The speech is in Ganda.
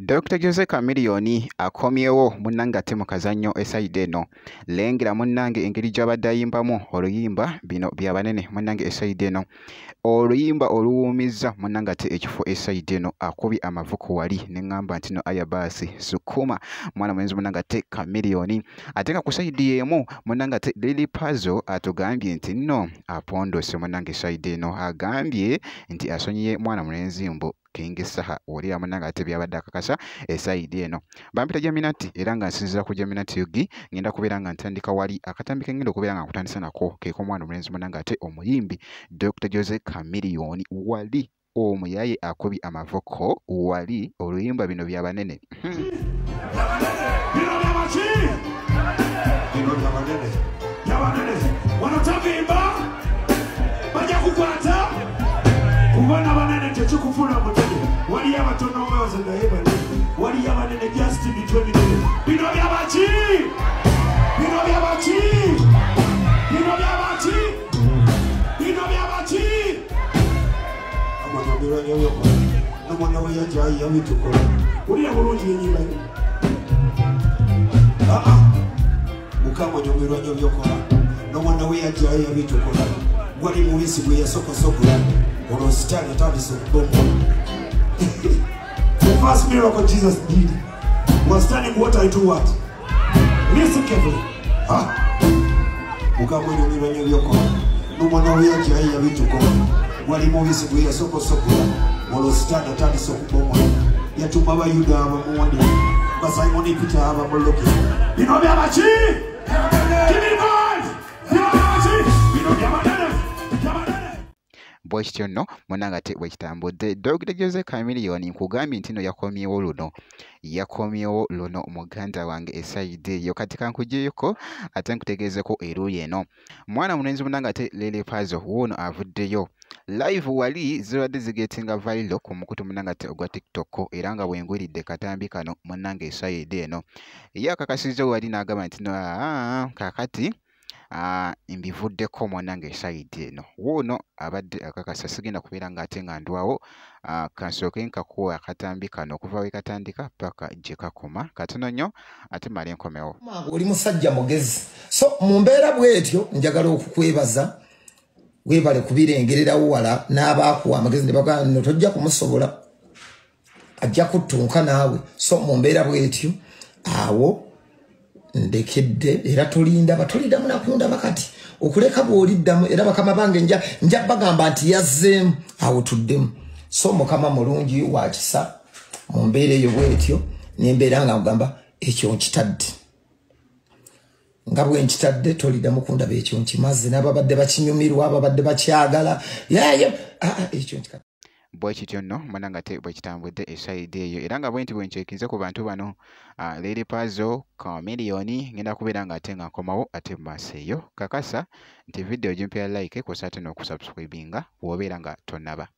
Dr. Jose Chameleone akomyewo munnange ate mu kazannyo esayidi eno. Lengera munnange engeri gy'abadde ayimbamu oluyimba bino bya banene munnange esayidi eno. Oluyimba oluwuumizza munnange ate ekifo esayidi eno akubye amavuko wali ne ŋŋamba nti no aya baasi sukuma mwana mwenzi munnange ate Chameleone. Ate nga ku sayidi y'emu munnange ate Lily Puzzle atugambye nti nno apondose munnange esayidi eno. Agambye nti asonyiye mwana mulenzi mbu King Saha olira munnange ate byabadde akakasa esayidi eno. Bampita Jaminati era nga nsinzira ku Jaminati Yugi ngenda kubeera nga ntandika wali akatambi ke ngenda okubeera nga nkutandisa nako ke k'omwana omulenzi munnange ate omuyimbi Dr. Jose Chameleone wali omuyaye akubye amavoko wali oluyimba bino bya banene. Kubana banene tekikufuna mutege wali abatono mwazo naye banene wali abanene just between them bino byabachi bino byabachi bino byabachi bino byabachi amana biranyo yoko nomona weyajayi yabitukola uli abulungi yenyimba mukama nyomiranyo yokola nomona weyajayi yabitukola wali muwisi bwe yasokosokola. The first miracle Jesus did was turning water into what? Listen carefully. Mukamwenye miranyo yoko. Numwana weya jai ya vitu kwa. Wali mwisi kuya soko soko. Walo stana tani soko bomo. Yatumaba yuda hava mwani. Basa imoni pita hava moloki. Binobi amachi! Give me God! Binobi amachi! Binobi amachi! Bwekityo nno munnange ate bwekitambudde Dr. Jose Chameleone nkugambye nti nno yakomyewo luno muganda wange esayidi eyo kati kankuggyeyoko ate nkutegeezeko eruuyi eno. Mwana mulenzi munnange ate Lily Puzzle wuuno avuddeyo live wali zibadde zigetinga viral ku mukutu munnange ate ogwa TikTok era nga bwengwiridde katambi kano munnange esayidi eno ye akakasizza wali n'agamba nti no kakati mbivuddeko munnange esayidi eno wuuno abadde akakasa sigenda kubeera nga ate nga ndwawo kansooke nkakuwa akatambi kano okuva we katandika paka gye kakoma katono nnyo ate male nkomewo. Oli musajja mugezi so mu mbeera bw'etyo njagala okukwebaza weebale kubirengererawo wala n'abaakuwa amagezi ne bagamba nno tojja kumusobola ajja kuttunka naawe so mu mbeera bw'etyo awo ndekedde era tolinda batolida munakunda bakati okuleka bwoliddamu era bakama bange nja bagamba nti yazzeemu awo tuddemu so mukama mulungi wa kisa mu mbeera eyo bwetyo nembeera nga ngamba ekyo nkitadde nga bwe nkitadde tolida mukunda bekyo nkimaze n'ababadde bakinyumirwa ababadde bakyagala yayo ekyo nkitadde. Bwekityo nno munnange ate bwekitambudde esayidi eyo era nga bwenti bwenkyekinze ku bantu bano Lily Puzzle Chameleone ngenda kubeera nga ate nga nkomawo ate mu maaso eyo kakasa nti video gimpya like kw'ossa ate n'okusubscribinga bw'obeera nga tonnaba.